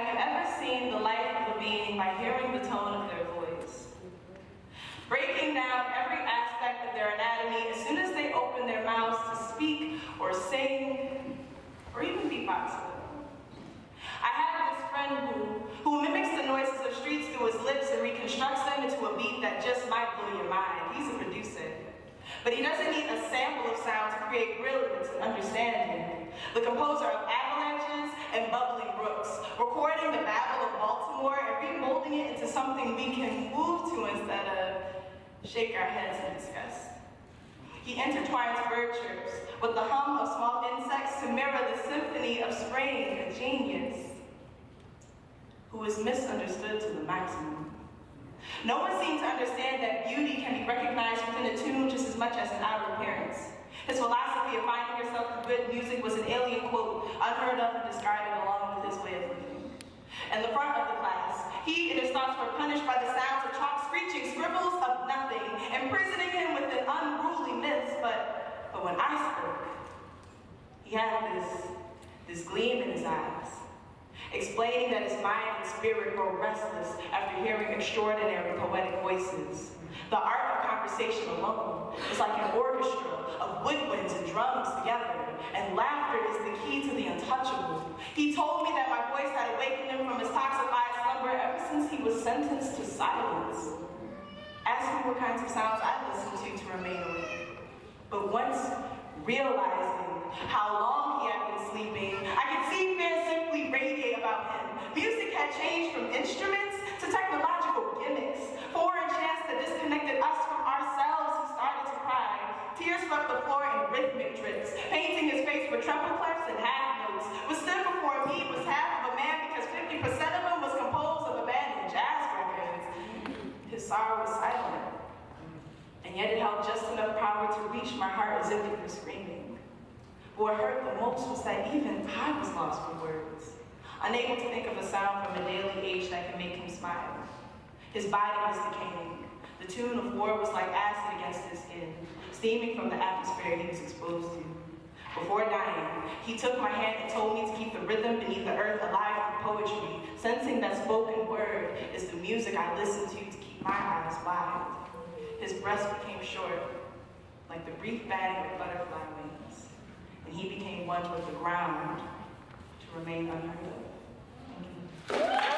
have you ever seen the life of a being by hearing the tone of their voice? Breaking down every aspect of their anatomy as soon as they open their mouths to speak or sing or even beatbox. I have this friend who mimics the noises of streets through his lips and reconstructs them into a beat that just might blow your mind. He's a producer. But he doesn't need a sample of sound to create brilliance and understanding. The composer of avalanches and bubbling brooks, recording the babble of Baltimore and remolding it into something we can move to instead of shake our heads in disgust. He intertwines bird chirps with the hum of small insects to mirror the symphony of spring, a genius who is misunderstood to the maximum. No one seemed to understand that beauty can be recognized within a tune just as much as an outer appearance. His philosophy of finding yourself through good music was an alien quote, unheard of and discarded along with his way of living. In the front of the class, he and his thoughts were punished by the sounds of chalk screeching scribbles of nothing, imprisoning him within unruly myths, but when I spoke, he had this gleam in his eyes, explaining that his mind and spirit grow restless after hearing extraordinary poetic voices. The art of conversation alone is like an orchestra of woodwinds and drums together, and laughter is the key to the untouchable. He told me that my voice had awakened him from his toxified slumber ever since he was sentenced to silence. Asked me what kinds of sounds I listened to remain awake. But once realizing how long he had been sleeping, I could see fear simply radiate about him. Music had changed from instruments to technological gimmicks. Foreign chants that disconnected us from ourselves. He started to cry. Tears swept the floor in rhythmic drips, painting his face with treble clefs and half notes. What stood before me was half of a man because 50% of him was composed of abandoned jazz records. His sorrow was silent, and yet it held just enough power to reach my heart as if he was screaming. What hurt the most was that even I was lost for words, unable to think of a sound from a daily age that could make him smile. His body was decaying. The tune of war was like acid against his skin, steaming from the atmosphere he was exposed to. Before dying, he took my hand and told me to keep the rhythm beneath the earth alive through poetry, sensing that spoken word is the music I listen to keep my eyes wide. His breath became short, like the brief batting of butterfly wings, and he became one with the ground to remain unheard of. Thank you.